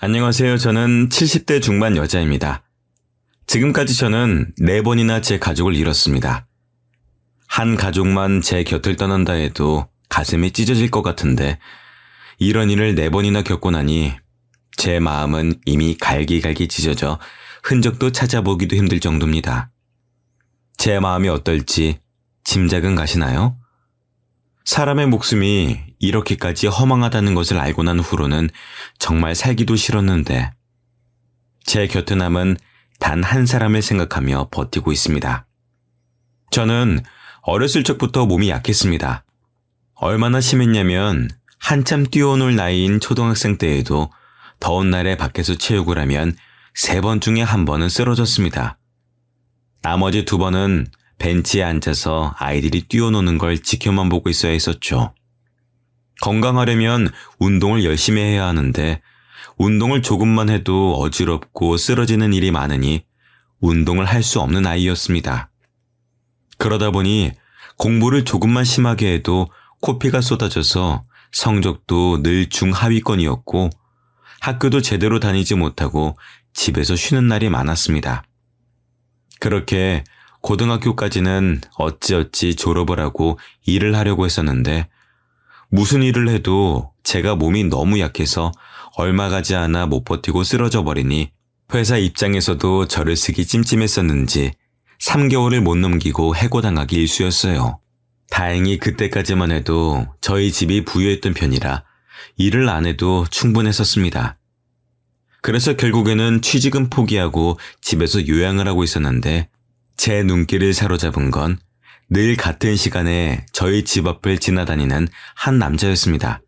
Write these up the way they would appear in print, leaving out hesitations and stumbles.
안녕하세요. 저는 70대 중반 여자입니다. 지금까지 저는 4번이나 제 가족을 잃었습니다. 한 가족만 제 곁을 떠난다 해도 가슴이 찢어질 것 같은데 이런 일을 4번이나 겪고 나니 제 마음은 이미 갈기갈기 찢어져 흔적도 찾아보기도 힘들 정도입니다. 제 마음이 어떨지 짐작은 가시나요? 사람의 목숨이 이렇게까지 허망하다는 것을 알고 난 후로는 정말 살기도 싫었는데 제 곁에 남은 단 한 사람을 생각하며 버티고 있습니다. 저는 어렸을 적부터 몸이 약했습니다. 얼마나 심했냐면 한참 뛰어놀 나이인 초등학생 때에도 더운 날에 밖에서 체육을 하면 3번 중에 1번은 쓰러졌습니다. 나머지 2번은 벤치에 앉아서 아이들이 뛰어노는 걸 지켜만 보고 있어야 했었죠. 건강하려면 운동을 열심히 해야 하는데 운동을 조금만 해도 어지럽고 쓰러지는 일이 많으니 운동을 할 수 없는 아이였습니다. 그러다 보니 공부를 조금만 심하게 해도 코피가 쏟아져서 성적도 늘 중하위권이었고 학교도 제대로 다니지 못하고 집에서 쉬는 날이 많았습니다. 그렇게 고등학교까지는 어찌어찌 졸업을 하고 일을 하려고 했었는데 무슨 일을 해도 제가 몸이 너무 약해서 얼마 가지 않아 못 버티고 쓰러져 버리니 회사 입장에서도 저를 쓰기 찜찜했었는지 3개월을 못 넘기고 해고당하기 일쑤였어요. 다행히 그때까지만 해도 저희 집이 부유했던 편이라 일을 안 해도 충분했었습니다. 그래서 결국에는 취직은 포기하고 집에서 요양을 하고 있었는데 제 눈길을 사로잡은 건 늘 같은 시간에 저희 집 앞을 지나다니는 한 남자였습니다.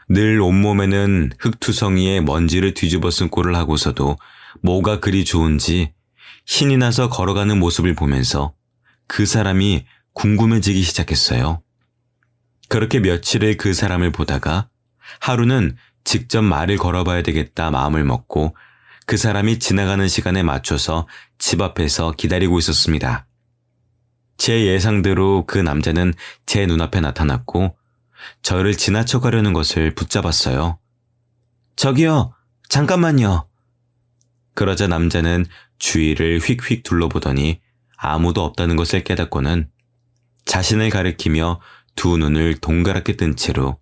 늘 온몸에는 흙투성이에 먼지를 뒤집어 쓴 꼴을 하고서도 뭐가 그리 좋은지 신이 나서 걸어가는 모습을 보면서 그 사람이 궁금해지기 시작했어요. 그렇게 며칠을 그 사람을 보다가 하루는 직접 말을 걸어봐야 되겠다 마음을 먹고 그 사람이 지나가는 시간에 맞춰서 집 앞에서 기다리고 있었습니다. 제 예상대로 그 남자는 제 눈앞에 나타났고 저를 지나쳐 가려는 것을 붙잡았어요. 저기요, 잠깐만요. 그러자 남자는 주위를 휙휙 둘러보더니 아무도 없다는 것을 깨닫고는 자신을 가리키며 두 눈을 동그랗게 뜬 채로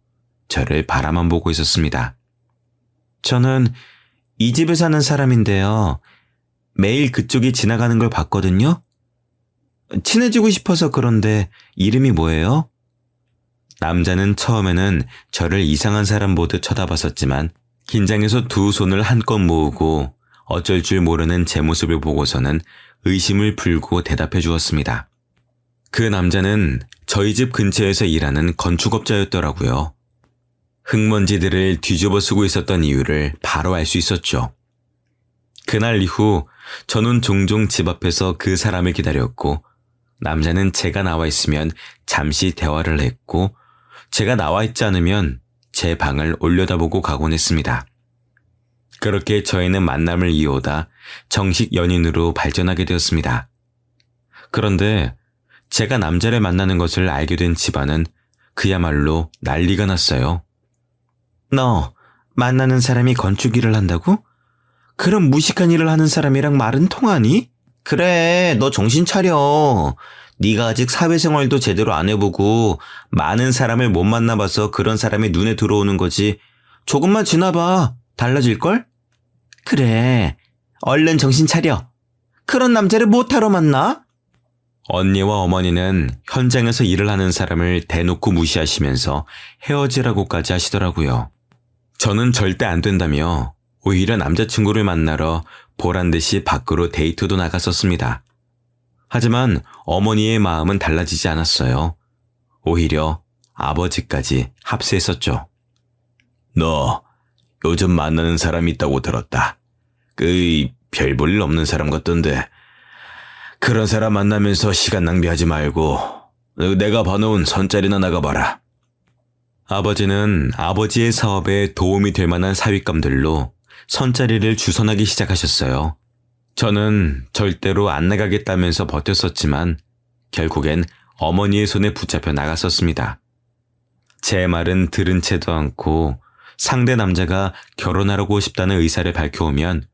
저를 바라만 보고 있었습니다. 저는 이 집에 사는 사람인데요. 매일 그쪽이 지나가는 걸 봤거든요. 친해지고 싶어서 그런데 이름이 뭐예요? 남자는 처음에는 저를 이상한 사람 보듯 쳐다봤었지만 긴장해서 두 손을 한껏 모으고 어쩔 줄 모르는 제 모습을 보고서는 의심을 풀고 대답해 주었습니다. 그 남자는 저희 집 근처에서 일하는 건축업자였더라고요. 흙먼지들을 뒤집어 쓰고 있었던 이유를 바로 알 수 있었죠. 그날 이후 저는 종종 집 앞에서 그 사람을 기다렸고 남자는 제가 나와 있으면 잠시 대화를 했고 제가 나와 있지 않으면 제 방을 올려다보고 가곤 했습니다. 그렇게 저희는 만남을 이어오다 정식 연인으로 발전하게 되었습니다. 그런데 제가 남자를 만나는 것을 알게 된 집안은 그야말로 난리가 났어요. 너 만나는 사람이 건축 일을 한다고? 그럼 무식한 일을 하는 사람이랑 말은 통하니? 그래, 너 정신 차려. 네가 아직 사회생활도 제대로 안 해보고 많은 사람을 못 만나봐서 그런 사람이 눈에 들어오는 거지. 조금만 지나봐. 달라질걸? 그래, 얼른 정신 차려. 그런 남자를 못하러 만나? 언니와 어머니는 현장에서 일을 하는 사람을 대놓고 무시하시면서 헤어지라고까지 하시더라고요. 저는 절대 안 된다며 오히려 남자친구를 만나러 보란듯이 밖으로 데이트도 나갔었습니다. 하지만 어머니의 마음은 달라지지 않았어요. 오히려 아버지까지 합세했었죠. 너 요즘 만나는 사람 있다고 들었다. 별 볼 일 없는 사람 같던데. 그런 사람 만나면서 시간 낭비하지 말고 내가 봐놓은 선자리나 나가봐라. 아버지는 아버지의 사업에 도움이 될 만한 사윗감들로 선자리를 주선하기 시작하셨어요. 저는 절대로 안 나가겠다면서 버텼었지만 결국엔 어머니의 손에 붙잡혀 나갔었습니다. 제 말은 들은 채도 않고 상대 남자가 결혼하고 싶다는 의사를 밝혀오면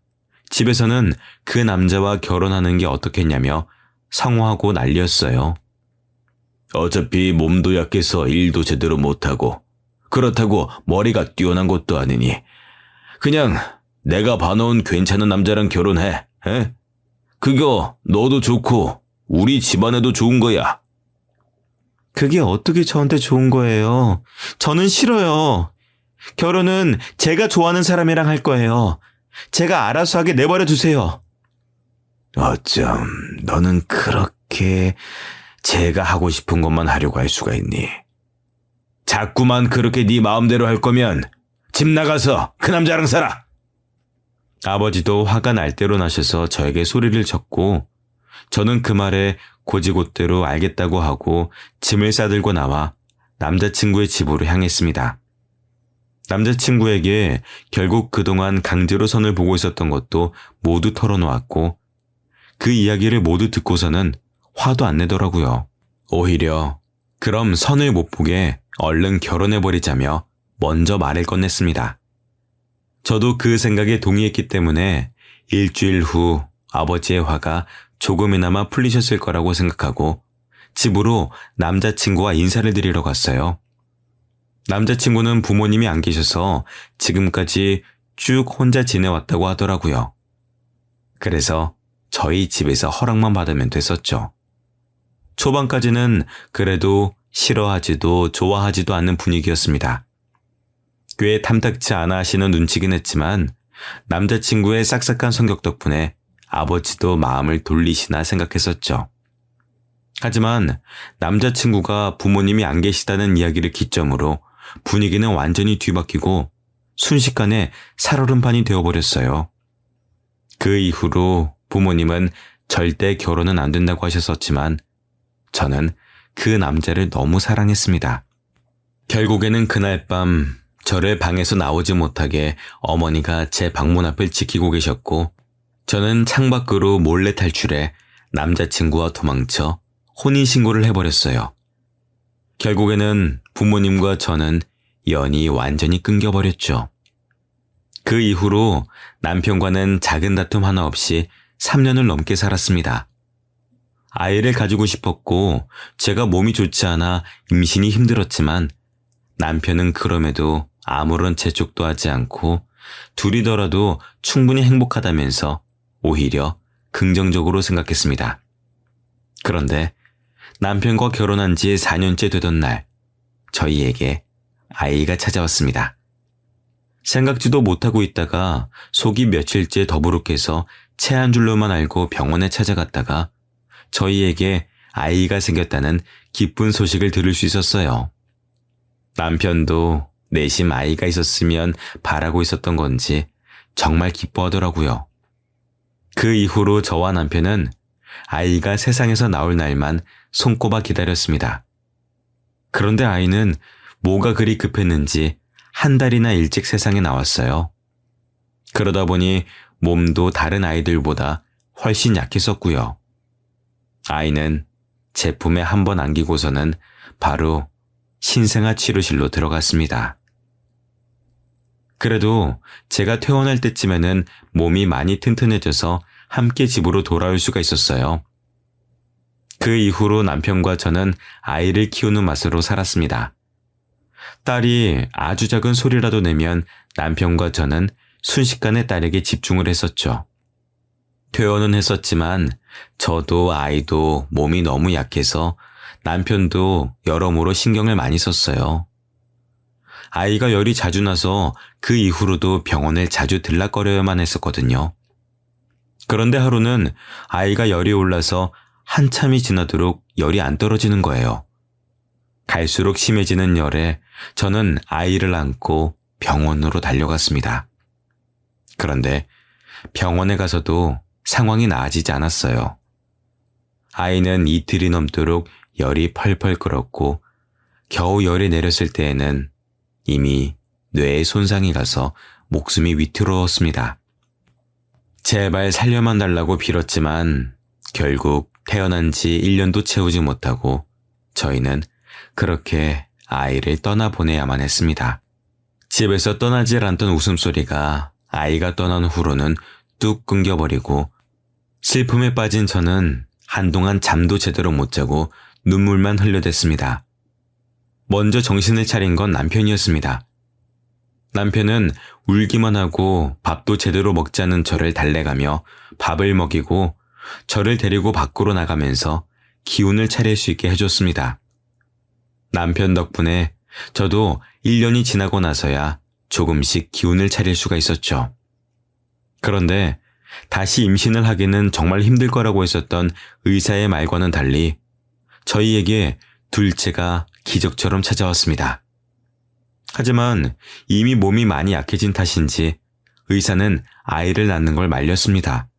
집에서는 그 남자와 결혼하는 게 어떻겠냐며 성화하고 난리였어요. 어차피 몸도 약해서 일도 제대로 못하고 그렇다고 머리가 뛰어난 것도 아니니 그냥 내가 봐놓은 괜찮은 남자랑 결혼해. 에? 그거 너도 좋고 우리 집안에도 좋은 거야. 그게 어떻게 저한테 좋은 거예요? 저는 싫어요. 결혼은 제가 좋아하는 사람이랑 할 거예요. 제가 알아서 하게 내버려 두세요. 어쩜 너는 그렇게 제가 하고 싶은 것만 하려고 할 수가 있니? 자꾸만 그렇게 네 마음대로 할 거면 집 나가서 그 남자랑 살아. 아버지도 화가 날 대로 나셔서 저에게 소리를 쳤고 저는 그 말에 고지곳대로 알겠다고 하고 짐을 싸들고 나와 남자친구의 집으로 향했습니다. 남자친구에게 결국 그동안 강제로 선을 보고 있었던 것도 모두 털어놓았고 그 이야기를 모두 듣고서는 화도 안 내더라고요. 오히려 그럼 선을 못 보게 얼른 결혼해버리자며 먼저 말을 꺼냈습니다. 저도 그 생각에 동의했기 때문에 일주일 후 아버지의 화가 조금이나마 풀리셨을 거라고 생각하고 집으로 남자친구와 인사를 드리러 갔어요. 남자친구는 부모님이 안 계셔서 지금까지 쭉 혼자 지내왔다고 하더라고요. 그래서 저희 집에서 허락만 받으면 됐었죠. 초반까지는 그래도 싫어하지도 좋아하지도 않는 분위기였습니다. 꽤 탐탁치 않아 하시는 눈치긴 했지만 남자친구의 싹싹한 성격 덕분에 아버지도 마음을 돌리시나 생각했었죠. 하지만 남자친구가 부모님이 안 계시다는 이야기를 기점으로 분위기는 완전히 뒤바뀌고 순식간에 살얼음판이 되어버렸어요. 그 이후로 부모님은 절대 결혼은 안 된다고 하셨었지만 저는 그 남자를 너무 사랑했습니다. 결국에는 그날 밤 저를 방에서 나오지 못하게 어머니가 제 방문 앞을 지키고 계셨고 저는 창밖으로 몰래 탈출해 남자친구와 도망쳐 혼인신고를 해버렸어요. 결국에는 부모님과 저는 연이 완전히 끊겨버렸죠. 그 이후로 남편과는 작은 다툼 하나 없이 3년을 넘게 살았습니다. 아이를 가지고 싶었고 제가 몸이 좋지 않아 임신이 힘들었지만 남편은 그럼에도 아무런 재촉도 하지 않고 둘이더라도 충분히 행복하다면서 오히려 긍정적으로 생각했습니다. 그런데 남편과 결혼한 지 4년째 되던 날 저희에게 아이가 찾아왔습니다. 생각지도 못하고 있다가 속이 며칠째 더부룩해서 체한 줄로만 알고 병원에 찾아갔다가 저희에게 아이가 생겼다는 기쁜 소식을 들을 수 있었어요. 남편도 내심 아이가 있었으면 바라고 있었던 건지 정말 기뻐하더라고요. 그 이후로 저와 남편은 아이가 세상에서 나올 날만 손꼽아 기다렸습니다. 그런데 아이는 뭐가 그리 급했는지 한 달이나 일찍 세상에 나왔어요. 그러다 보니 몸도 다른 아이들보다 훨씬 약했었고요. 아이는 제 품에 한 번 안기고서는 바로 신생아 치료실로 들어갔습니다. 그래도 제가 퇴원할 때쯤에는 몸이 많이 튼튼해져서 함께 집으로 돌아올 수가 있었어요. 그 이후로 남편과 저는 아이를 키우는 맛으로 살았습니다. 딸이 아주 작은 소리라도 내면 남편과 저는 순식간에 딸에게 집중을 했었죠. 퇴원은 했었지만 저도 아이도 몸이 너무 약해서 남편도 여러모로 신경을 많이 썼어요. 아이가 열이 자주 나서 그 이후로도 병원을 자주 들락거려야만 했었거든요. 그런데 하루는 아이가 열이 올라서 한참이 지나도록 열이 안 떨어지는 거예요. 갈수록 심해지는 열에 저는 아이를 안고 병원으로 달려갔습니다. 그런데 병원에 가서도 상황이 나아지지 않았어요. 아이는 이틀이 넘도록 열이 펄펄 끓었고 겨우 열이 내렸을 때에는 이미 뇌에 손상이 가서 목숨이 위태로웠습니다. 제발 살려만 달라고 빌었지만 결국 태어난 지 1년도 채우지 못하고 저희는 그렇게 아이를 떠나보내야만 했습니다. 집에서 떠나질 않던 웃음소리가 아이가 떠난 후로는 뚝 끊겨버리고 슬픔에 빠진 저는 한동안 잠도 제대로 못 자고 눈물만 흘려댔습니다. 먼저 정신을 차린 건 남편이었습니다. 남편은 울기만 하고 밥도 제대로 먹지 않는 저를 달래가며 밥을 먹이고 저를 데리고 밖으로 나가면서 기운을 차릴 수 있게 해줬습니다. 남편 덕분에 저도 1년이 지나고 나서야 조금씩 기운을 차릴 수가 있었죠. 그런데 다시 임신을 하기는 정말 힘들 거라고 했었던 의사의 말과는 달리 저희에게 둘째가 기적처럼 찾아왔습니다. 하지만 이미 몸이 많이 약해진 탓인지 의사는 아이를 낳는 걸 말렸습니다.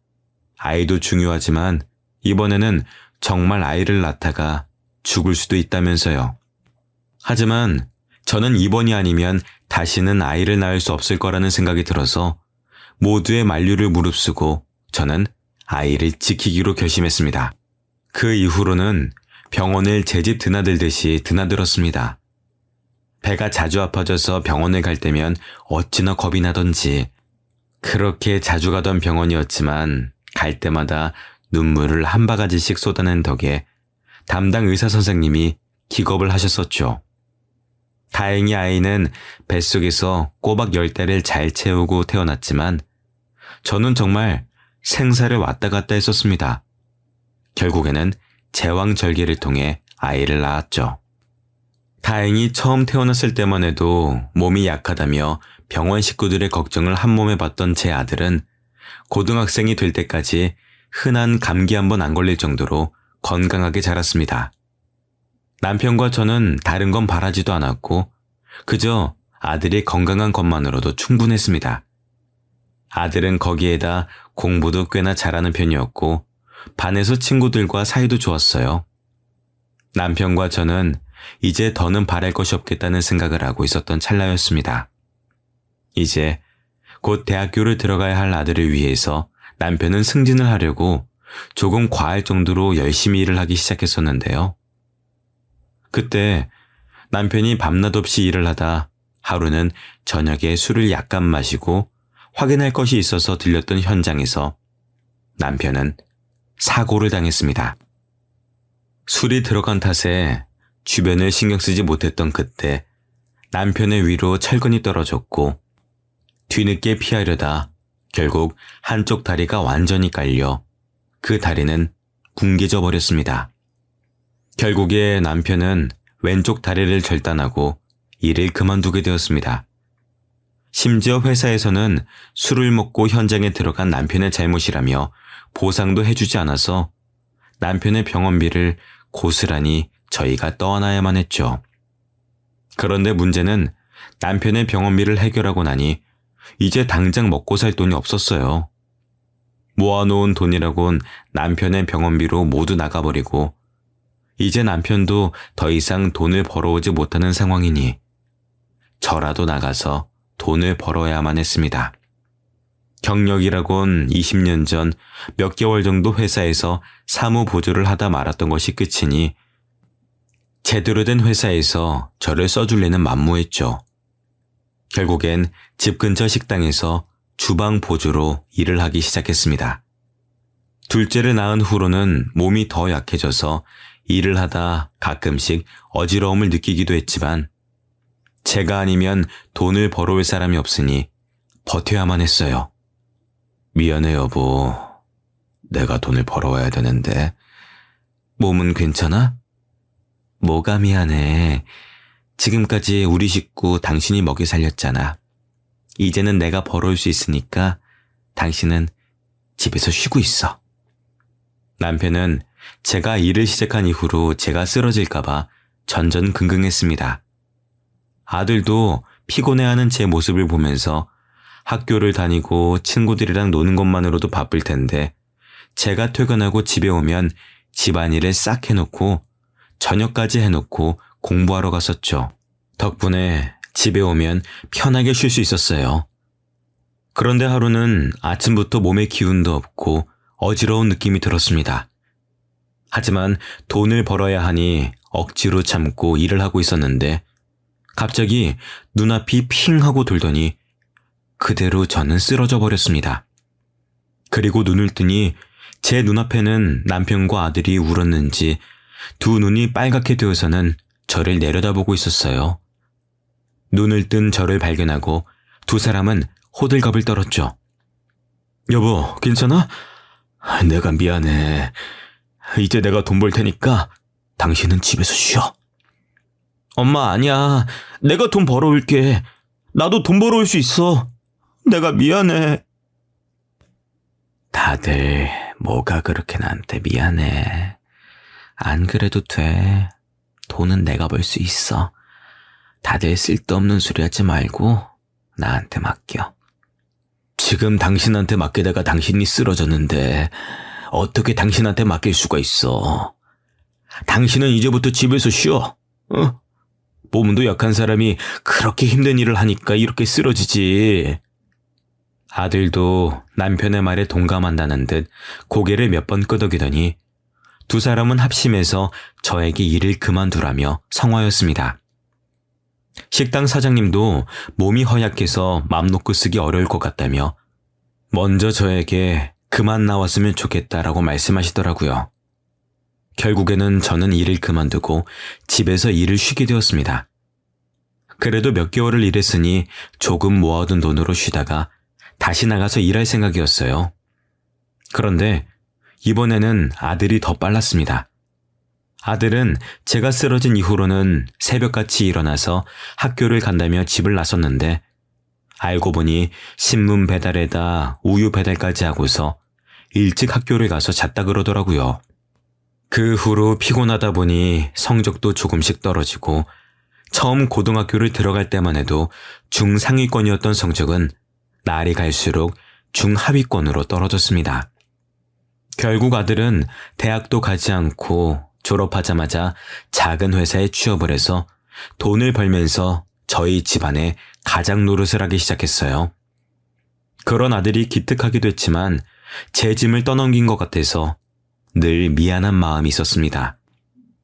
아이도 중요하지만 이번에는 정말 아이를 낳다가 죽을 수도 있다면서요. 하지만 저는 이번이 아니면 다시는 아이를 낳을 수 없을 거라는 생각이 들어서 모두의 만류를 무릅쓰고 저는 아이를 지키기로 결심했습니다. 그 이후로는 병원을 제 집 드나들듯이 드나들었습니다. 배가 자주 아파져서 병원을 갈 때면 어찌나 겁이 나던지 그렇게 자주 가던 병원이었지만 갈 때마다 눈물을 한 바가지씩 쏟아낸 덕에 담당 의사 선생님이 기겁을 하셨었죠. 다행히 아이는 뱃속에서 꼬박 10달을 잘 채우고 태어났지만 저는 정말 생사를 왔다 갔다 했었습니다. 결국에는 제왕절개를 통해 아이를 낳았죠. 다행히 처음 태어났을 때만 해도 몸이 약하다며 병원 식구들의 걱정을 한 몸에 받던 제 아들은 고등학생이 될 때까지 흔한 감기 한 번 안 걸릴 정도로 건강하게 자랐습니다. 남편과 저는 다른 건 바라지도 않았고 그저 아들이 건강한 것만으로도 충분했습니다. 아들은 거기에다 공부도 꽤나 잘하는 편이었고 반에서 친구들과 사이도 좋았어요. 남편과 저는 이제 더는 바랄 것이 없겠다는 생각을 하고 있었던 찰나였습니다. 이제 곧 대학교를 들어가야 할 아들을 위해서 남편은 승진을 하려고 조금 과할 정도로 열심히 일을 하기 시작했었는데요. 그때 남편이 밤낮 없이 일을 하다 하루는 저녁에 술을 약간 마시고 확인할 것이 있어서 들렸던 현장에서 남편은 사고를 당했습니다. 술이 들어간 탓에 주변을 신경 쓰지 못했던 그때 남편의 위로 철근이 떨어졌고 뒤늦게 피하려다 결국 한쪽 다리가 완전히 깔려 그 다리는 뭉개져 버렸습니다. 결국에 남편은 왼쪽 다리를 절단하고 일을 그만두게 되었습니다. 심지어 회사에서는 술을 먹고 현장에 들어간 남편의 잘못이라며 보상도 해주지 않아서 남편의 병원비를 고스란히 저희가 떠안아야만 했죠. 그런데 문제는 남편의 병원비를 해결하고 나니 이제 당장 먹고 살 돈이 없었어요. 모아놓은 돈이라곤 남편의 병원비로 모두 나가버리고 이제 남편도 더 이상 돈을 벌어오지 못하는 상황이니 저라도 나가서 돈을 벌어야만 했습니다. 경력이라곤 20년 전 몇 개월 정도 회사에서 사무 보조를 하다 말았던 것이 끝이니 제대로 된 회사에서 저를 써줄 리는 만무했죠. 결국엔 집 근처 식당에서 주방 보조로 일을 하기 시작했습니다. 둘째를 낳은 후로는 몸이 더 약해져서 일을 하다 가끔씩 어지러움을 느끼기도 했지만 제가 아니면 돈을 벌어올 사람이 없으니 버텨야만 했어요. 미안해 여보. 내가 돈을 벌어와야 되는데. 몸은 괜찮아? 뭐가 미안해. 지금까지 우리 식구 당신이 먹여 살렸잖아. 이제는 내가 벌어올 수 있으니까 당신은 집에서 쉬고 있어. 남편은 제가 일을 시작한 이후로 제가 쓰러질까봐 전전긍긍했습니다. 아들도 피곤해하는 제 모습을 보면서 학교를 다니고 친구들이랑 노는 것만으로도 바쁠 텐데 제가 퇴근하고 집에 오면 집안일을 싹 해놓고 저녁까지 해놓고 공부하러 갔었죠. 덕분에 집에 오면 편하게 쉴 수 있었어요. 그런데 하루는 아침부터 몸에 기운도 없고 어지러운 느낌이 들었습니다. 하지만 돈을 벌어야 하니 억지로 참고 일을 하고 있었는데 갑자기 눈앞이 핑 하고 돌더니 그대로 저는 쓰러져 버렸습니다. 그리고 눈을 뜨니 제 눈앞에는 남편과 아들이 울었는지 두 눈이 빨갛게 되어서는 저를 내려다보고 있었어요. 눈을 뜬 저를 발견하고 두 사람은 호들갑을 떨었죠. 여보, 괜찮아? 내가 미안해. 이제 내가 돈 벌 테니까 당신은 집에서 쉬어. 엄마, 아니야. 내가 돈 벌어올게. 나도 돈 벌어올 수 있어. 내가 미안해. 다들 뭐가 그렇게 나한테 미안해. 안 그래도 돼. 돈은 내가 벌 수 있어. 다들 쓸데없는 소리 하지 말고 나한테 맡겨. 지금 당신한테 맡기다가 당신이 쓰러졌는데 어떻게 당신한테 맡길 수가 있어. 당신은 이제부터 집에서 쉬어. 몸도 약한 사람이 그렇게 힘든 일을 하니까 이렇게 쓰러지지. 아들도 남편의 말에 동감한다는 듯 고개를 몇 번 끄덕이더니 두 사람은 합심해서 저에게 일을 그만두라며 성화였습니다. 식당 사장님도 몸이 허약해서 맘 놓고 쓰기 어려울 것 같다며 먼저 저에게 그만 나왔으면 좋겠다라고 말씀하시더라고요. 결국에는 저는 일을 그만두고 집에서 일을 쉬게 되었습니다. 그래도 몇 개월을 일했으니 조금 모아둔 돈으로 쉬다가 다시 나가서 일할 생각이었어요. 그런데 이번에는 아들이 더 빨랐습니다. 아들은 제가 쓰러진 이후로는 새벽같이 일어나서 학교를 간다며 집을 나섰는데 알고 보니 신문 배달에다 우유 배달까지 하고서 일찍 학교를 가서 잤다 그러더라고요. 그 후로 피곤하다 보니 성적도 조금씩 떨어지고 처음 고등학교를 들어갈 때만 해도 중상위권이었던 성적은 날이 갈수록 중하위권으로 떨어졌습니다. 결국 아들은 대학도 가지 않고 졸업하자마자 작은 회사에 취업을 해서 돈을 벌면서 저희 집안에 가장 노릇을 하기 시작했어요. 그런 아들이 기특하기도 했지만 제 짐을 떠넘긴 것 같아서 늘 미안한 마음이 있었습니다.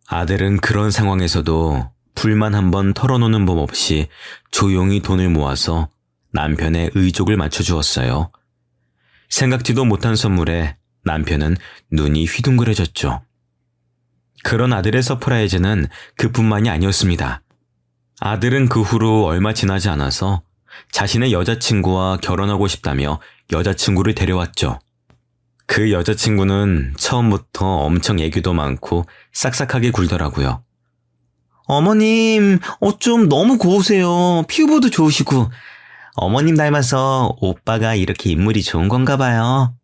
아들은 그런 상황에서도 불만 한번 털어놓는 법 없이 조용히 돈을 모아서 남편의 의족을 맞춰주었어요. 생각지도 못한 선물에 남편은 눈이 휘둥그레졌죠. 그런 아들의 서프라이즈는 그뿐만이 아니었습니다. 아들은 그 후로 얼마 지나지 않아서 자신의 여자친구와 결혼하고 싶다며 여자친구를 데려왔죠. 그 여자친구는 처음부터 엄청 애교도 많고 싹싹하게 굴더라고요. 어머님, 어쩜 너무 고우세요. 피부도 좋으시고. 어머님 닮아서 오빠가 이렇게 인물이 좋은 건가 봐요.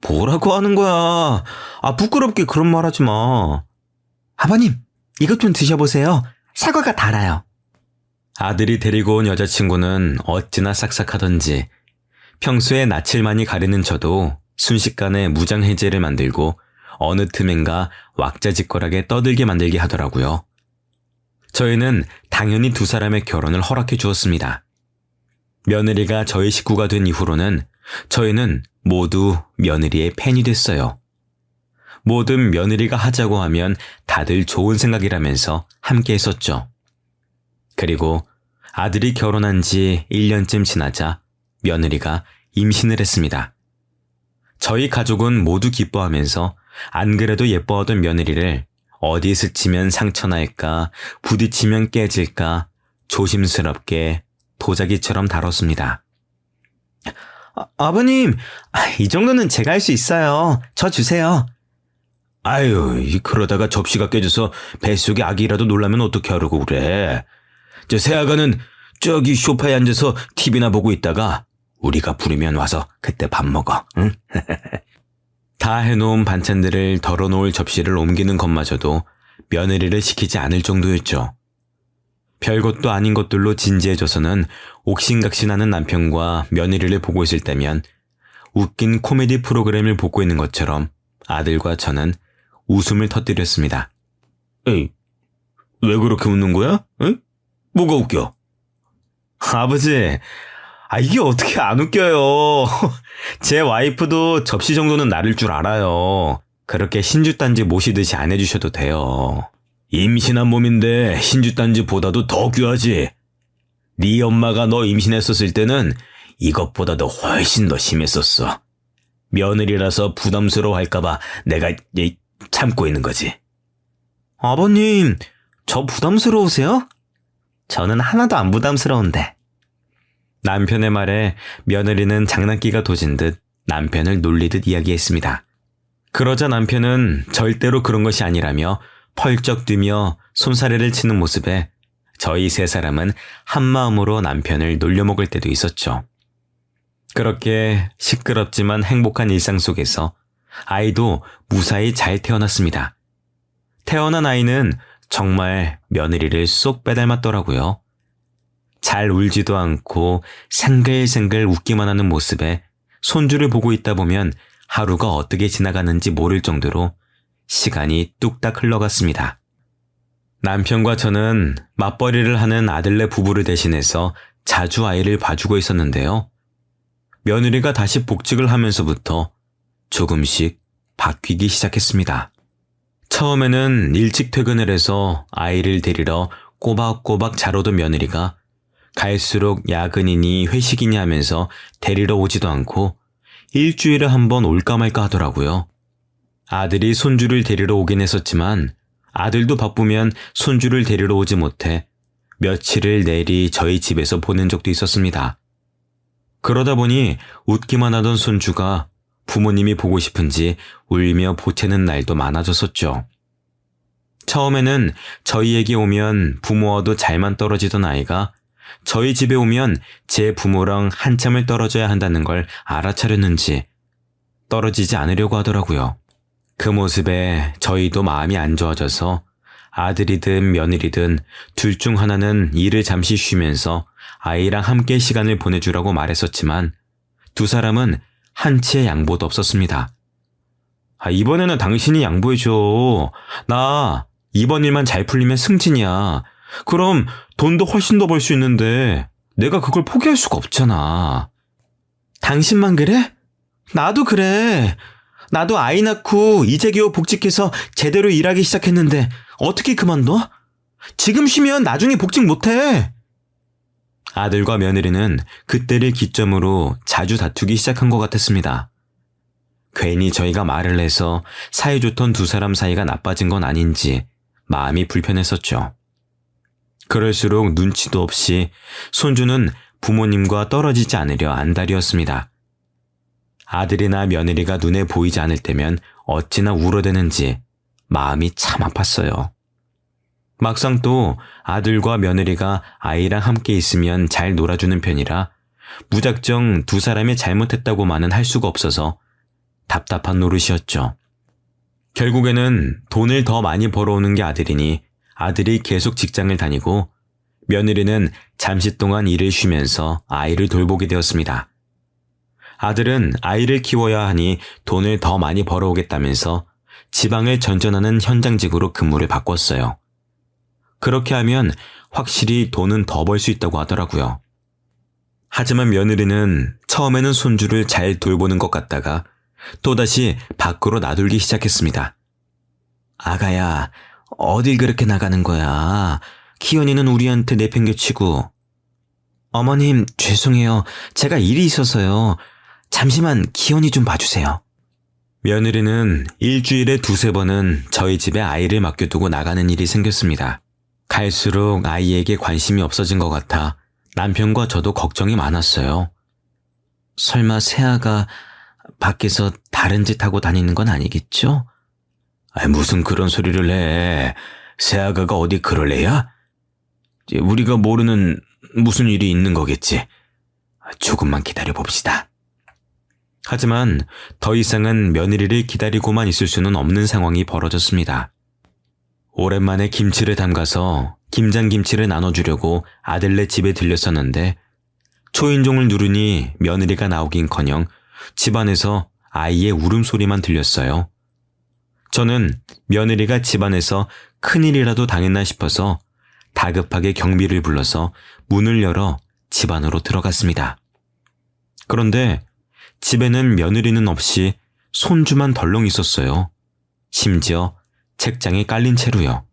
뭐라고 하는 거야. 부끄럽게 그런 말 하지 마. 아버님, 이것 좀 드셔보세요. 사과가 달아요. 아들이 데리고 온 여자친구는 어찌나 싹싹하던지 평소에 낯을 많이 가리는 저도 순식간에 무장해제를 만들고 어느 틈엔가 왁자지껄하게 떠들게 만들게 하더라고요. 저희는 당연히 두 사람의 결혼을 허락해 주었습니다. 며느리가 저희 식구가 된 이후로는 저희는 모두 며느리의 팬이 됐어요. 뭐든 며느리가 하자고 하면 다들 좋은 생각이라면서 함께 했었죠. 그리고 아들이 결혼한 지 1년쯤 지나자 며느리가 임신을 했습니다. 저희 가족은 모두 기뻐하면서 안 그래도 예뻐하던 며느리를 어디 스치면 상처날까, 부딪히면 깨질까 조심스럽게 도자기처럼 다뤘습니다. 아버님, 이 정도는 제가 할 수 있어요. 저 주세요. 아유, 그러다가 접시가 깨져서 뱃속에 아기라도 놀라면 어떻게 하려고 그래. 저 새아가는 저기 소파에 앉아서 TV나 보고 있다가 우리가 부르면 와서 그때 밥 먹어, 응? 다 해놓은 반찬들을 덜어놓을 접시를 옮기는 것마저도 며느리를 시키지 않을 정도였죠. 별것도 아닌 것들로 진지해져서는 옥신각신하는 남편과 며느리를 보고 있을 때면 웃긴 코미디 프로그램을 보고 있는 것처럼 아들과 저는 웃음을 터뜨렸습니다. 에이, 왜 그렇게 웃는 거야? 응? 뭐가 웃겨? 아버지, 이게 어떻게 안 웃겨요. 제 와이프도 접시 정도는 나를 줄 알아요. 그렇게 신주단지 모시듯이 안 해주셔도 돼요. 임신한 몸인데 흰주단지보다도 더 귀하지. 네 엄마가 너 임신했었을 때는 이것보다도 훨씬 더 심했었어. 며느리라서 부담스러워할까봐 내가 참고 있는 거지. 아버님, 저 부담스러우세요? 저는 하나도 안 부담스러운데. 남편의 말에 며느리는 장난기가 도진 듯 남편을 놀리듯 이야기했습니다. 그러자 남편은 절대로 그런 것이 아니라며 펄쩍 뛰며 손사래를 치는 모습에 저희 세 사람은 한마음으로 남편을 놀려먹을 때도 있었죠. 그렇게 시끄럽지만 행복한 일상 속에서 아이도 무사히 잘 태어났습니다. 태어난 아이는 정말 며느리를 쏙 빼닮았더라고요. 잘 울지도 않고 생글생글 웃기만 하는 모습에 손주를 보고 있다 보면 하루가 어떻게 지나가는지 모를 정도로 시간이 뚝딱 흘러갔습니다. 남편과 저는 맞벌이를 하는 아들네 부부를 대신해서 자주 아이를 봐주고 있었는데요. 며느리가 다시 복직을 하면서부터 조금씩 바뀌기 시작했습니다. 처음에는 일찍 퇴근을 해서 아이를 데리러 꼬박꼬박 자러던 며느리가 갈수록 야근이니 회식이니 하면서 데리러 오지도 않고 일주일에 한 번 올까 말까 하더라고요. 아들이 손주를 데리러 오긴 했었지만 아들도 바쁘면 손주를 데리러 오지 못해 며칠을 내리 저희 집에서 보낸 적도 있었습니다. 그러다 보니 웃기만 하던 손주가 부모님이 보고 싶은지 울며 보채는 날도 많아졌었죠. 처음에는 저희에게 오면 부모와도 잘만 떨어지던 아이가 저희 집에 오면 제 부모랑 한참을 떨어져야 한다는 걸 알아차렸는지 떨어지지 않으려고 하더라고요. 그 모습에 저희도 마음이 안 좋아져서 아들이든 며느리든 둘 중 하나는 일을 잠시 쉬면서 아이랑 함께 시간을 보내주라고 말했었지만 두 사람은 한치의 양보도 없었습니다. 이번에는 당신이 양보해줘. 나 이번 일만 잘 풀리면 승진이야. 그럼 돈도 훨씬 더 벌 수 있는데 내가 그걸 포기할 수가 없잖아. 당신만 그래? 나도 그래. 나도 아이 낳고 이제 겨우 복직해서 제대로 일하기 시작했는데 어떻게 그만둬? 지금 쉬면 나중에 복직 못해. 아들과 며느리는 그때를 기점으로 자주 다투기 시작한 것 같았습니다. 괜히 저희가 말을 해서 사이좋던 두 사람 사이가 나빠진 건 아닌지 마음이 불편했었죠. 그럴수록 눈치도 없이 손주는 부모님과 떨어지지 않으려 안달이었습니다. 아들이나 며느리가 눈에 보이지 않을 때면 어찌나 울어대는지 마음이 참 아팠어요. 막상 또 아들과 며느리가 아이랑 함께 있으면 잘 놀아주는 편이라 무작정 두 사람이 잘못했다고만은 할 수가 없어서 답답한 노릇이었죠. 결국에는 돈을 더 많이 벌어오는 게 아들이니 아들이 계속 직장을 다니고 며느리는 잠시 동안 일을 쉬면서 아이를 돌보게 되었습니다. 아들은 아이를 키워야 하니 돈을 더 많이 벌어오겠다면서 지방을 전전하는 현장직으로 근무를 바꿨어요. 그렇게 하면 확실히 돈은 더 벌 수 있다고 하더라고요. 하지만 며느리는 처음에는 손주를 잘 돌보는 것 같다가 또다시 밖으로 나돌기 시작했습니다. 아가야, 어딜 그렇게 나가는 거야? 기현이는 우리한테 내팽개치고. 어머님, 죄송해요. 제가 일이 있어서요. 잠시만 기현이 좀 봐주세요. 며느리는 일주일에 두세 번은 저희 집에 아이를 맡겨두고 나가는 일이 생겼습니다. 갈수록 아이에게 관심이 없어진 것 같아 남편과 저도 걱정이 많았어요. 설마 새아가 밖에서 다른 짓 하고 다니는 건 아니겠죠? 무슨 그런 소리를 해. 새아가가 어디 그럴 애야? 우리가 모르는 무슨 일이 있는 거겠지. 조금만 기다려봅시다. 하지만 더 이상은 며느리를 기다리고만 있을 수는 없는 상황이 벌어졌습니다. 오랜만에 김치를 담가서 김장김치를 나눠주려고 아들네 집에 들렸었는데 초인종을 누르니 며느리가 나오긴커녕 집안에서 아이의 울음소리만 들렸어요. 저는 며느리가 집안에서 큰일이라도 당했나 싶어서 다급하게 경비를 불러서 문을 열어 집 안으로 들어갔습니다. 그런데 집에는 며느리는 없이 손주만 덜렁 있었어요. 심지어 책장에 깔린 채로요.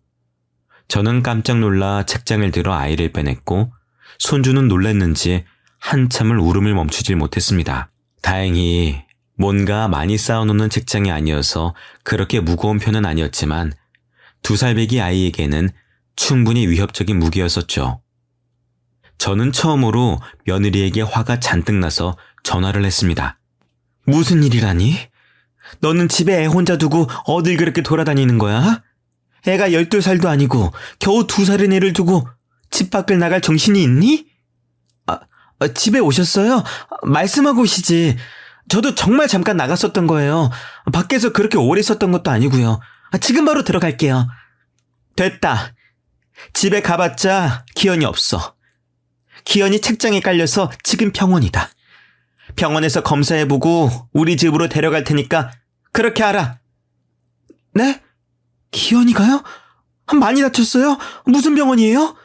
저는 깜짝 놀라 책장을 들어 아이를 빼냈고 손주는 놀랐는지 한참을 울음을 멈추질 못했습니다. 다행히 뭔가 많이 쌓아놓는 책장이 아니어서 그렇게 무거운 편은 아니었지만 2살배기 아이에게는 충분히 위협적인 무기였었죠. 저는 처음으로 며느리에게 화가 잔뜩 나서 전화를 했습니다. 무슨 일이라니? 너는 집에 애 혼자 두고 어딜 그렇게 돌아다니는 거야? 애가 12살도 아니고 겨우 2살인 애를 두고 집 밖을 나갈 정신이 있니? 집에 오셨어요? 말씀하고 오시지. 저도 정말 잠깐 나갔었던 거예요. 밖에서 그렇게 오래 있었던 것도 아니고요. 지금 바로 들어갈게요. 됐다. 집에 가봤자 기현이 없어. 기현이 책장에 깔려서 지금 병원이다. 병원에서 검사해보고 우리 집으로 데려갈 테니까 그렇게 하라. 네? 기현이가요? 많이 다쳤어요? 무슨 병원이에요?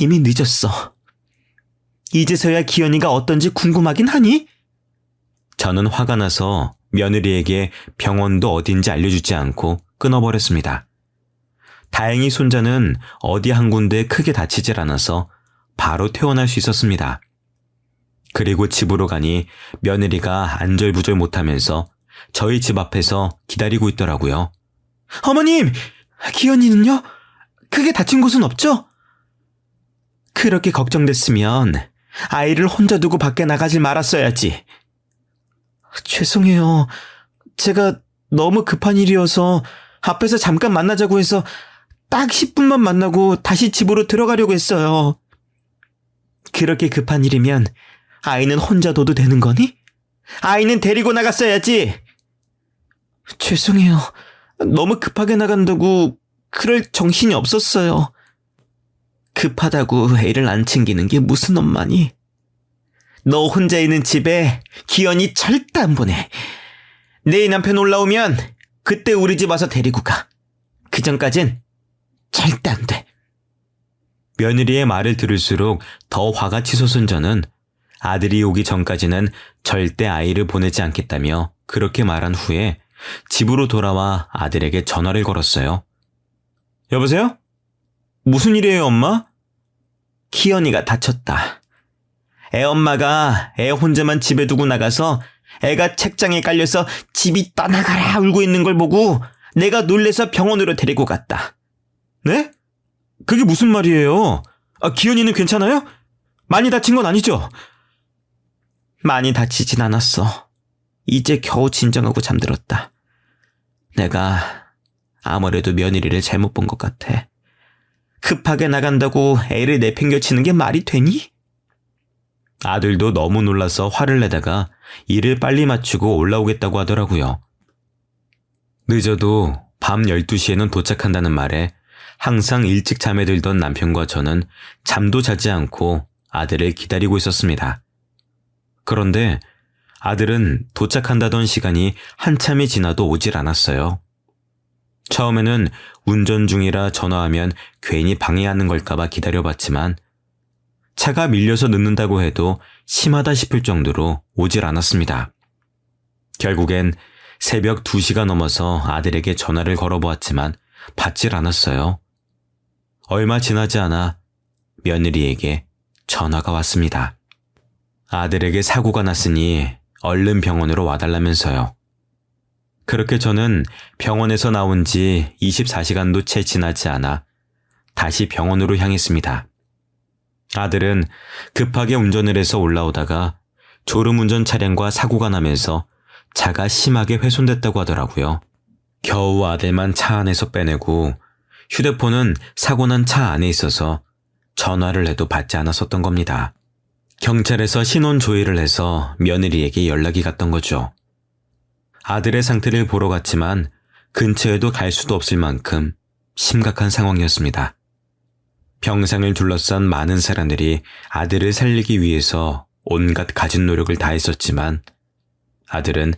이미 늦었어. 이제서야 기현이가 어떤지 궁금하긴 하니? 저는 화가 나서 며느리에게 병원도 어딘지 알려주지 않고 끊어버렸습니다. 다행히 손자는 어디 한 군데 크게 다치질 않아서 바로 퇴원할 수 있었습니다. 그리고 집으로 가니 며느리가 안절부절 못하면서 저희 집 앞에서 기다리고 있더라고요. 어머님! 기현이는요? 크게 다친 곳은 없죠? 그렇게 걱정됐으면 아이를 혼자 두고 밖에 나가질 말았어야지. 죄송해요. 제가 너무 급한 일이어서 앞에서 잠깐 만나자고 해서 딱 10분만 만나고 다시 집으로 들어가려고 했어요. 그렇게 급한 일이면 아이는 혼자 둬도 되는 거니? 아이는 데리고 나갔어야지. 죄송해요. 너무 급하게 나간다고 그럴 정신이 없었어요. 급하다고 애를 안 챙기는 게 무슨 엄마니? 너 혼자 있는 집에 기현이 절대 안 보내. 내 남편 올라오면 그때 우리 집 와서 데리고 가. 그 전까진 절대 안 돼. 며느리의 말을 들을수록 더 화가 치솟은 저는 아들이 오기 전까지는 절대 아이를 보내지 않겠다며 그렇게 말한 후에 집으로 돌아와 아들에게 전화를 걸었어요. 여보세요? 무슨 일이에요, 엄마? 기현이가 다쳤다. 애 엄마가 애 혼자만 집에 두고 나가서 애가 책장에 깔려서 집이 떠나가라 울고 있는 걸 보고 내가 놀래서 병원으로 데리고 갔다. 네? 그게 무슨 말이에요? 기현이는 괜찮아요? 많이 다친 건 아니죠? 많이 다치진 않았어. 이제 겨우 진정하고 잠들었다. 내가 아무래도 며느리를 잘못 본 것 같아. 급하게 나간다고 애를 내팽겨치는 게 말이 되니? 아들도 너무 놀라서 화를 내다가 일을 빨리 마치고 올라오겠다고 하더라고요. 늦어도 밤 12시에는 도착한다는 말에 항상 일찍 잠에 들던 남편과 저는 잠도 자지 않고 아들을 기다리고 있었습니다. 그런데 아들은 도착한다던 시간이 한참이 지나도 오질 않았어요. 처음에는 운전 중이라 전화하면 괜히 방해하는 걸까봐 기다려봤지만 차가 밀려서 늦는다고 해도 심하다 싶을 정도로 오질 않았습니다. 결국엔 새벽 2시가 넘어서 아들에게 전화를 걸어보았지만 받질 않았어요. 얼마 지나지 않아 며느리에게 전화가 왔습니다. 아들에게 사고가 났으니 얼른 병원으로 와달라면서요. 그렇게 저는 병원에서 나온 지 24시간도 채 지나지 않아 다시 병원으로 향했습니다. 아들은 급하게 운전을 해서 올라오다가 졸음운전 차량과 사고가 나면서 차가 심하게 훼손됐다고 하더라고요. 겨우 아들만 차 안에서 빼내고 휴대폰은 사고 난 차 안에 있어서 전화를 해도 받지 않았었던 겁니다. 경찰에서 신원 조회를 해서 며느리에게 연락이 갔던 거죠. 아들의 상태를 보러 갔지만 근처에도 갈 수도 없을 만큼 심각한 상황이었습니다. 병상을 둘러싼 많은 사람들이 아들을 살리기 위해서 온갖 가진 노력을 다했었지만 아들은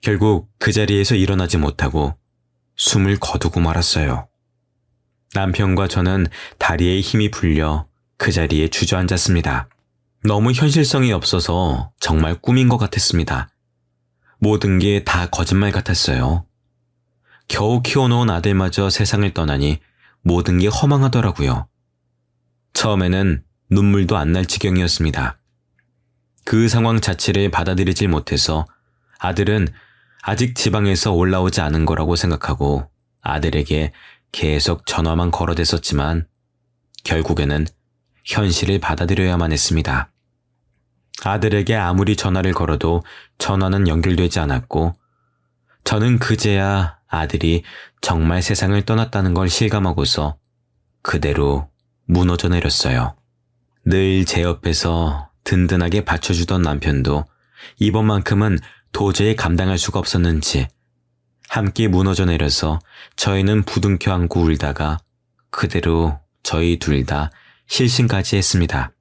결국 그 자리에서 일어나지 못하고 숨을 거두고 말았어요. 남편과 저는 다리에 힘이 풀려 그 자리에 주저앉았습니다. 너무 현실성이 없어서 정말 꿈인 것 같았습니다. 모든 게 다 거짓말 같았어요. 겨우 키워놓은 아들마저 세상을 떠나니 모든 게 허망하더라고요. 처음에는 눈물도 안 날 지경이었습니다. 그 상황 자체를 받아들이질 못해서 아들은 아직 지방에서 올라오지 않은 거라고 생각하고 아들에게 계속 전화만 걸어댔었지만 결국에는 현실을 받아들여야만 했습니다. 아들에게 아무리 전화를 걸어도 전화는 연결되지 않았고 저는 그제야 아들이 정말 세상을 떠났다는 걸 실감하고서 그대로 무너져 내렸어요. 늘 제 옆에서 든든하게 받쳐주던 남편도 이번만큼은 도저히 감당할 수가 없었는지 함께 무너져 내려서 저희는 부둥켜 안고 울다가 그대로 저희 둘 다 실신까지 했습니다.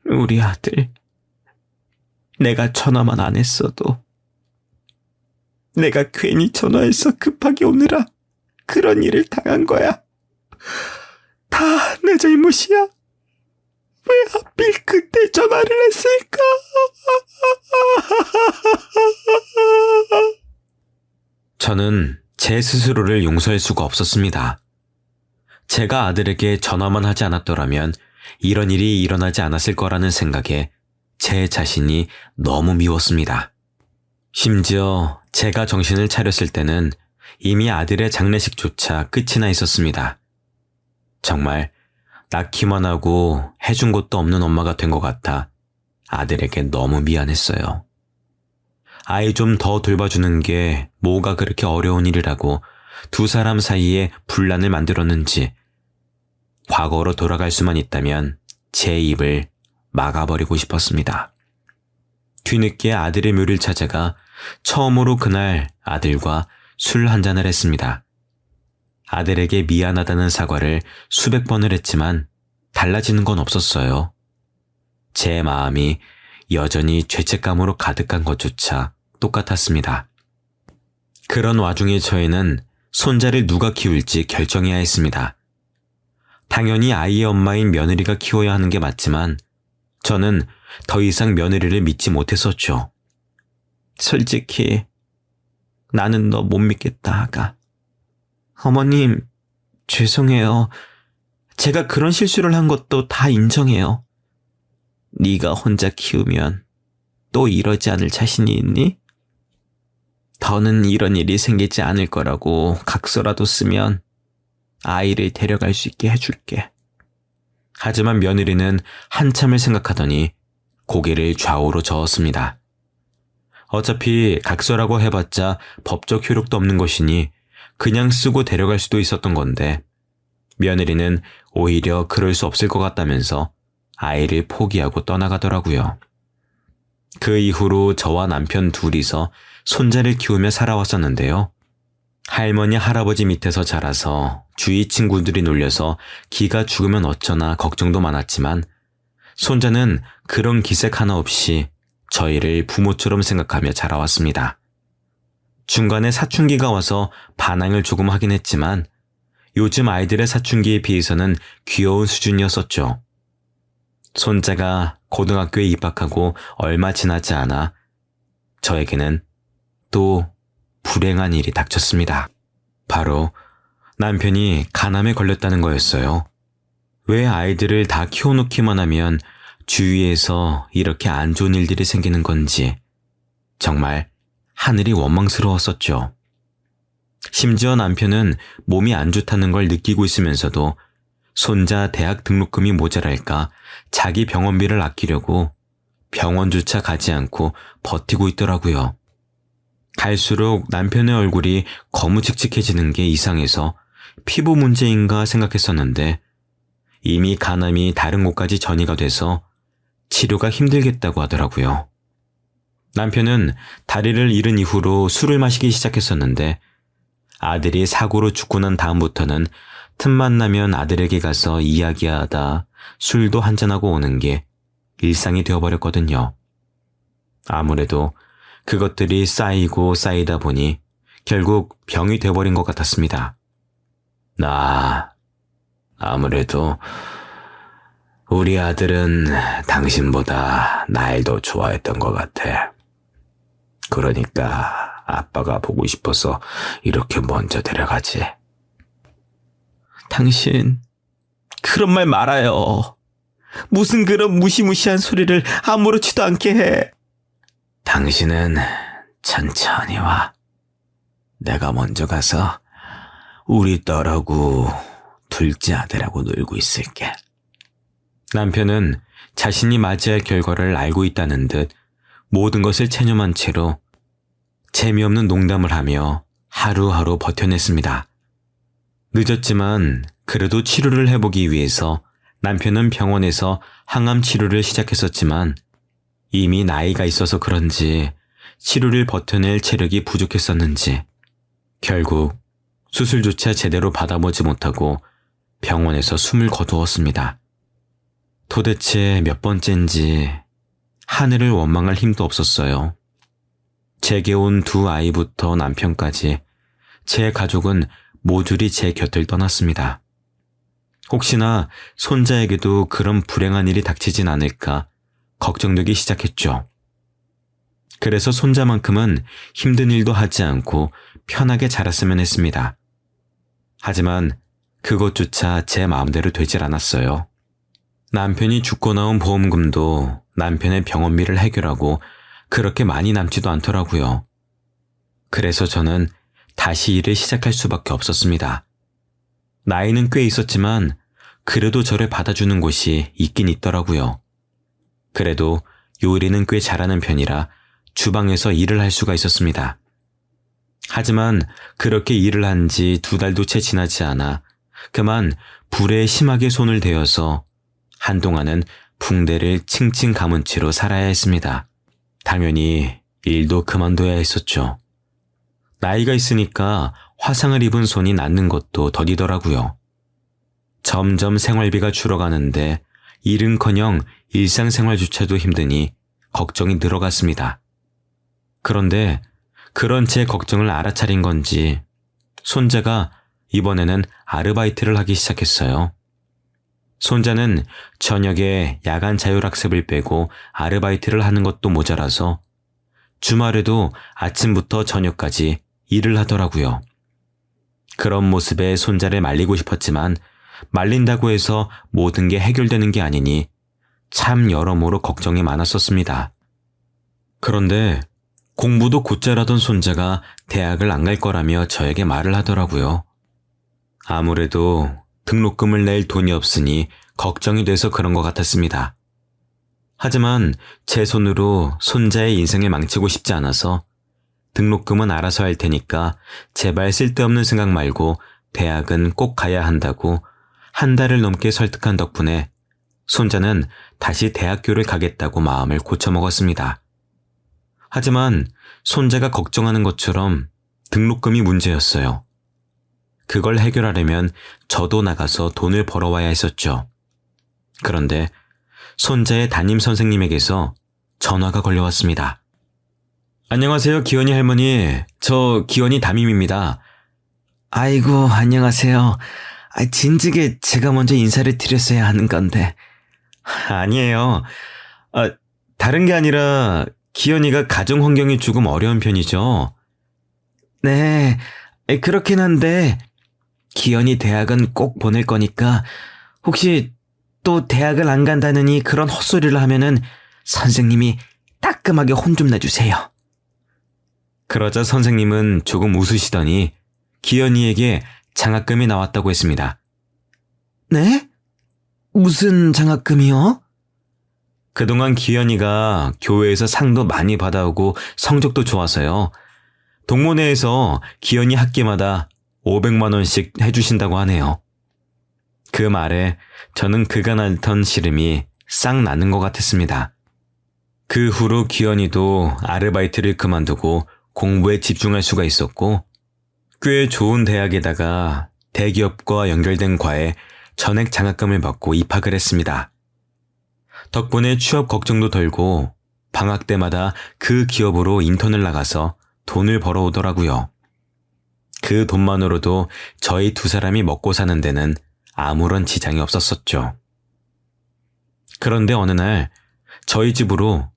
우리 아들, 내가 전화만 안 했어도 내가 괜히 전화해서 급하게 오느라 그런 일을 당한 거야. 다 내 잘못이야. 왜 하필 그때 전화를 했을까? 저는 제 스스로를 용서할 수가 없었습니다. 제가 아들에게 전화만 하지 않았더라면 이런 일이 일어나지 않았을 거라는 생각에 제 자신이 너무 미웠습니다. 심지어 제가 정신을 차렸을 때는 이미 아들의 장례식조차 끝이 나 있었습니다. 정말 낳기만 하고 해준 것도 없는 엄마가 된 것 같아 아들에게 너무 미안했어요. 아이 좀 더 돌봐주는 게 뭐가 그렇게 어려운 일이라고 두 사람 사이에 분란을 만들었는지 과거로 돌아갈 수만 있다면 제 입을 막아버리고 싶었습니다. 뒤늦게 아들의 묘를 찾아가 처음으로 그날 아들과 술 한잔을 했습니다. 아들에게 미안하다는 사과를 수백 번을 했지만 달라지는 건 없었어요. 제 마음이 여전히 죄책감으로 가득한 것조차 똑같았습니다. 그런 와중에 저희는 손자를 누가 키울지 결정해야 했습니다. 당연히 아이의 엄마인 며느리가 키워야 하는 게 맞지만 저는 더 이상 며느리를 믿지 못했었죠. 솔직히 나는 너 못 믿겠다, 아가. 어머님, 죄송해요. 제가 그런 실수를 한 것도 다 인정해요. 네가 혼자 키우면 또 이러지 않을 자신이 있니? 더는 이런 일이 생기지 않을 거라고 각서라도 쓰면 아이를 데려갈 수 있게 해줄게. 하지만 며느리는 한참을 생각하더니 고개를 좌우로 저었습니다. 어차피 각서라고 해봤자 법적 효력도 없는 것이니 그냥 쓰고 데려갈 수도 있었던 건데 며느리는 오히려 그럴 수 없을 것 같다면서 아이를 포기하고 떠나가더라고요. 그 이후로 저와 남편 둘이서 손자를 키우며 살아왔었는데요. 할머니 할아버지 밑에서 자라서 주위 친구들이 놀려서 기가 죽으면 어쩌나 걱정도 많았지만 손자는 그런 기색 하나 없이 저희를 부모처럼 생각하며 자라왔습니다. 중간에 사춘기가 와서 반항을 조금 하긴 했지만 요즘 아이들의 사춘기에 비해서는 귀여운 수준이었었죠. 손자가 고등학교에 입학하고 얼마 지나지 않아 저에게는 또 불행한 일이 닥쳤습니다. 바로 남편이 간암에 걸렸다는 거였어요. 왜 아이들을 다 키워놓기만 하면 주위에서 이렇게 안 좋은 일들이 생기는 건지 정말 하늘이 원망스러웠었죠. 심지어 남편은 몸이 안 좋다는 걸 느끼고 있으면서도 손자 대학 등록금이 모자랄까 자기 병원비를 아끼려고 병원조차 가지 않고 버티고 있더라고요. 갈수록 남편의 얼굴이 거무직직해지는 게 이상해서 피부 문제인가 생각했었는데 이미 간암이 다른 곳까지 전이가 돼서 치료가 힘들겠다고 하더라고요. 남편은 다리를 잃은 이후로 술을 마시기 시작했었는데 아들이 사고로 죽고 난 다음부터는 틈만 나면 아들에게 가서 이야기하다 술도 한잔하고 오는 게 일상이 되어버렸거든요. 아무래도 그것들이 쌓이고 쌓이다 보니 결국 병이 돼버린 것 같았습니다. 아무래도 우리 아들은 당신보다 날 더 좋아했던 것 같아. 그러니까 아빠가 보고 싶어서 이렇게 먼저 데려가지. 당신, 그런 말 말아요. 무슨 그런 무시무시한 소리를 아무렇지도 않게 해. 당신은 천천히 와. 내가 먼저 가서 우리 딸하고 둘째 아들하고 놀고 있을게. 남편은 자신이 맞이할 결과를 알고 있다는 듯 모든 것을 체념한 채로 재미없는 농담을 하며 하루하루 버텨냈습니다. 늦었지만 그래도 치료를 해보기 위해서 남편은 병원에서 항암 치료를 시작했었지만 이미 나이가 있어서 그런지 치료를 버텨낼 체력이 부족했었는지 결국 수술조차 제대로 받아보지 못하고 병원에서 숨을 거두었습니다. 도대체 몇 번째인지 하늘을 원망할 힘도 없었어요. 제게 온 두 아이부터 남편까지 제 가족은 모조리 제 곁을 떠났습니다. 혹시나 손자에게도 그런 불행한 일이 닥치진 않을까 걱정되기 시작했죠. 그래서 손자만큼은 힘든 일도 하지 않고 편하게 자랐으면 했습니다. 하지만 그것조차 제 마음대로 되질 않았어요. 남편이 죽고 나온 보험금도 남편의 병원비를 해결하고 그렇게 많이 남지도 않더라고요. 그래서 저는 다시 일을 시작할 수밖에 없었습니다. 나이는 꽤 있었지만 그래도 저를 받아주는 곳이 있긴 있더라고요. 그래도 요리는 꽤 잘하는 편이라 주방에서 일을 할 수가 있었습니다. 하지만 그렇게 일을 한 지 2달도 채 지나지 않아 그만 불에 심하게 손을 대어서 한동안은 붕대를 칭칭 감은 채로 살아야 했습니다. 당연히 일도 그만둬야 했었죠. 나이가 있으니까 화상을 입은 손이 낫는 것도 더디더라고요. 점점 생활비가 줄어가는데 일은커녕 일상생활조차도 힘드니 걱정이 늘어갔습니다. 그런데 그런 제 걱정을 알아차린 건지 손자가 이번에는 아르바이트를 하기 시작했어요. 손자는 저녁에 야간 자율학습을 빼고 아르바이트를 하는 것도 모자라서 주말에도 아침부터 저녁까지 일을 하더라고요. 그런 모습에 손자를 말리고 싶었지만 말린다고 해서 모든 게 해결되는 게 아니니 참 여러모로 걱정이 많았었습니다. 그런데 공부도 곧잘하던 손자가 대학을 안 갈 거라며 저에게 말을 하더라고요. 아무래도 등록금을 낼 돈이 없으니 걱정이 돼서 그런 것 같았습니다. 하지만 제 손으로 손자의 인생을 망치고 싶지 않아서 등록금은 알아서 할 테니까 제발 쓸데없는 생각 말고 대학은 꼭 가야 한다고 한 달을 넘게 설득한 덕분에 손자는 다시 대학교를 가겠다고 마음을 고쳐먹었습니다. 하지만 손자가 걱정하는 것처럼 등록금이 문제였어요. 그걸 해결하려면 저도 나가서 돈을 벌어와야 했었죠. 그런데 손자의 담임 선생님에게서 전화가 걸려왔습니다. 안녕하세요, 기원이 할머니. 저 기원이 담임입니다. 아이고, 안녕하세요. 진즉에 제가 먼저 인사를 드렸어야 하는 건데. 아니에요. 다른 게 아니라 기현이가 가정 환경이 조금 어려운 편이죠. 네, 그렇긴 한데 기현이 대학은 꼭 보낼 거니까 혹시 또 대학을 안 간다느니 그런 헛소리를 하면은 선생님이 따끔하게 혼 좀 내주세요. 그러자 선생님은 조금 웃으시더니 기현이에게 장학금이 나왔다고 했습니다. 네? 무슨 장학금이요? 그동안 기현이가 교회에서 상도 많이 받아오고 성적도 좋아서요. 동문회에서 기현이 학기마다 500만 원씩 해주신다고 하네요. 그 말에 저는 그간 앓던 시름이 싹 나는 것 같았습니다. 그 후로 기현이도 아르바이트를 그만두고 공부에 집중할 수가 있었고 꽤 좋은 대학에다가 대기업과 연결된 과에 전액 장학금을 받고 입학을 했습니다. 덕분에 취업 걱정도 덜고 방학 때마다 그 기업으로 인턴을 나가서 돈을 벌어오더라고요. 그 돈만으로도 저희 두 사람이 먹고 사는 데는 아무런 지장이 없었었죠. 그런데 어느 날 저희 집으로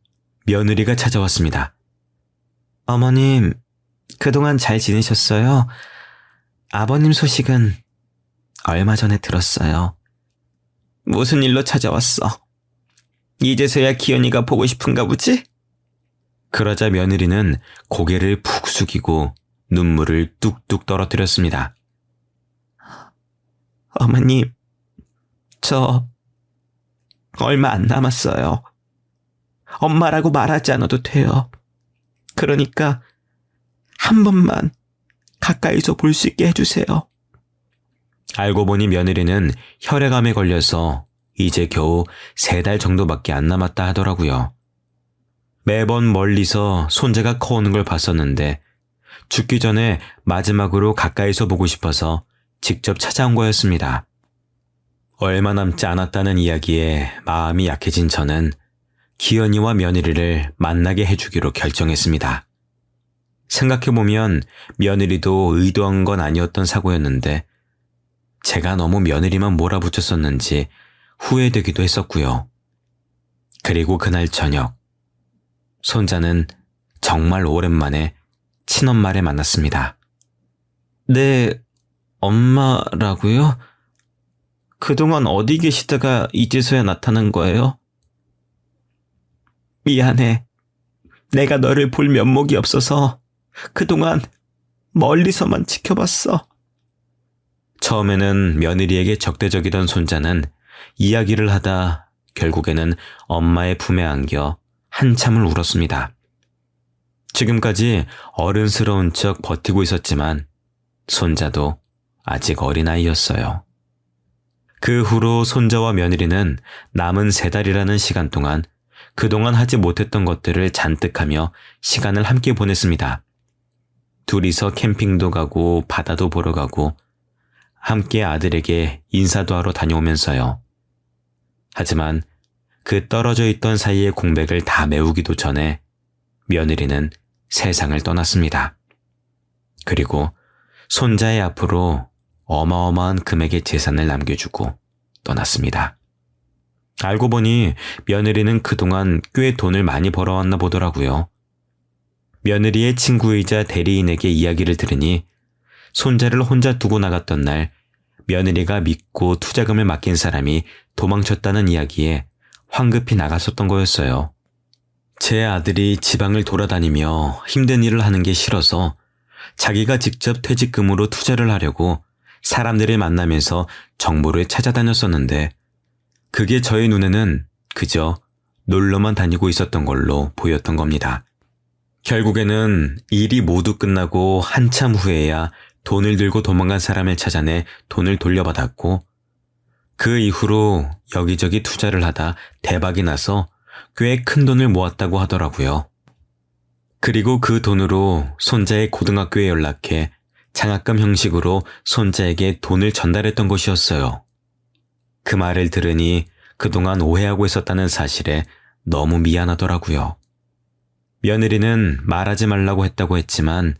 며느리가 찾아왔습니다. 어머님, 그동안 잘 지내셨어요? 아버님 소식은 얼마 전에 들었어요. 무슨 일로 찾아왔어? 이제서야 기현이가 보고 싶은가 보지? 그러자 며느리는 고개를 푹 숙이고 눈물을 뚝뚝 떨어뜨렸습니다. 어머님, 저 얼마 안 남았어요. 엄마라고 말하지 않아도 돼요. 그러니까 한 번만 가까이서 볼 수 있게 해주세요. 알고 보니 며느리는 혈액암에 걸려서 이제 겨우 3달 정도밖에 안 남았다 하더라고요. 매번 멀리서 손자가 커오는 걸 봤었는데 죽기 전에 마지막으로 가까이서 보고 싶어서 직접 찾아온 거였습니다. 얼마 남지 않았다는 이야기에 마음이 약해진 저는 기현이와 며느리를 만나게 해주기로 결정했습니다. 생각해보면 며느리도 의도한 건 아니었던 사고였는데 제가 너무 며느리만 몰아붙였었는지 후회되기도 했었고요. 그리고 그날 저녁, 손자는 정말 오랜만에 친엄마를 만났습니다. 네, 엄마라고요? 그동안 어디 계시다가 이제서야 나타난 거예요? 미안해. 내가 너를 볼 면목이 없어서 그동안 멀리서만 지켜봤어. 처음에는 며느리에게 적대적이던 손자는 이야기를 하다 결국에는 엄마의 품에 안겨 한참을 울었습니다. 지금까지 어른스러운 척 버티고 있었지만 손자도 아직 어린아이였어요. 그 후로 손자와 며느리는 남은 3달이라는 시간 동안 그동안 하지 못했던 것들을 잔뜩 하며 시간을 함께 보냈습니다. 둘이서 캠핑도 가고 바다도 보러 가고 함께 아들에게 인사도 하러 다녀오면서요. 하지만 그 떨어져 있던 사이의 공백을 다 메우기도 전에 며느리는 세상을 떠났습니다. 그리고 손자의 앞으로 어마어마한 금액의 재산을 남겨주고 떠났습니다. 알고 보니 며느리는 그동안 꽤 돈을 많이 벌어왔나 보더라고요. 며느리의 친구이자 대리인에게 이야기를 들으니 손자를 혼자 두고 나갔던 날 며느리가 믿고 투자금을 맡긴 사람이 도망쳤다는 이야기에 황급히 나갔었던 거였어요. 제 아들이 지방을 돌아다니며 힘든 일을 하는 게 싫어서 자기가 직접 퇴직금으로 투자를 하려고 사람들을 만나면서 정보를 찾아다녔었는데 그게 저의 눈에는 그저 놀러만 다니고 있었던 걸로 보였던 겁니다. 결국에는 일이 모두 끝나고 한참 후에야 돈을 들고 도망간 사람을 찾아내 돈을 돌려받았고 그 이후로 여기저기 투자를 하다 대박이 나서 꽤 큰 돈을 모았다고 하더라고요. 그리고 그 돈으로 손자의 고등학교에 연락해 장학금 형식으로 손자에게 돈을 전달했던 것이었어요. 그 말을 들으니 그동안 오해하고 있었다는 사실에 너무 미안하더라고요. 며느리는 말하지 말라고 했다고 했지만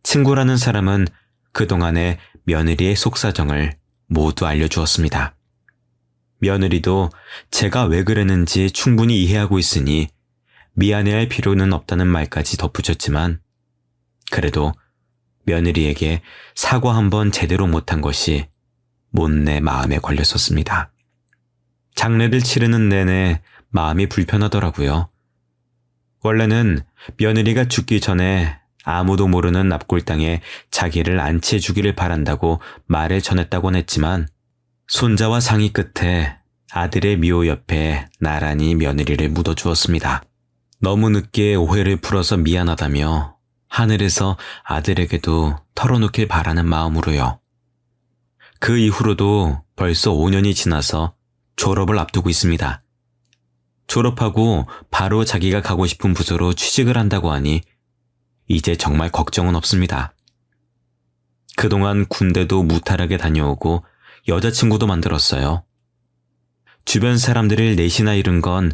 친구라는 사람은 그동안의 며느리의 속사정을 모두 알려주었습니다. 며느리도 제가 왜 그랬는지 충분히 이해하고 있으니 미안해할 필요는 없다는 말까지 덧붙였지만 그래도 며느리에게 사과 한번 제대로 못한 것이 못내 마음에 걸렸었습니다. 장례를 치르는 내내 마음이 불편하더라고요. 원래는 며느리가 죽기 전에 아무도 모르는 납골당에 자기를 안치해 주기를 바란다고 말을 전했다곤 했지만 손자와 상의 끝에 아들의 미호 옆에 나란히 며느리를 묻어주었습니다. 너무 늦게 오해를 풀어서 미안하다며 하늘에서 아들에게도 털어놓길 바라는 마음으로요. 그 이후로도 벌써 5년이 지나서 졸업을 앞두고 있습니다. 졸업하고 바로 자기가 가고 싶은 부서로 취직을 한다고 하니 이제 정말 걱정은 없습니다. 그동안 군대도 무탈하게 다녀오고 여자친구도 만들었어요. 주변 사람들을 넷이나 잃은 건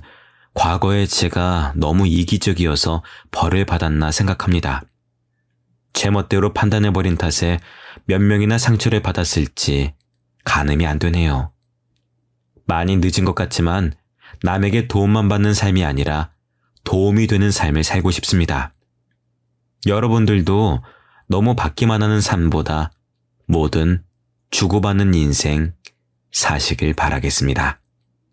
과거에 제가 너무 이기적이어서 벌을 받았나 생각합니다. 제멋대로 판단해버린 탓에 몇 명이나 상처를 받았을지 가늠이 안 되네요. 많이 늦은 것 같지만 남에게 도움만 받는 삶이 아니라 도움이 되는 삶을 살고 싶습니다. 여러분들도 너무 받기만 하는 삶보다 뭐든 주고받는 인생 사시길 바라겠습니다.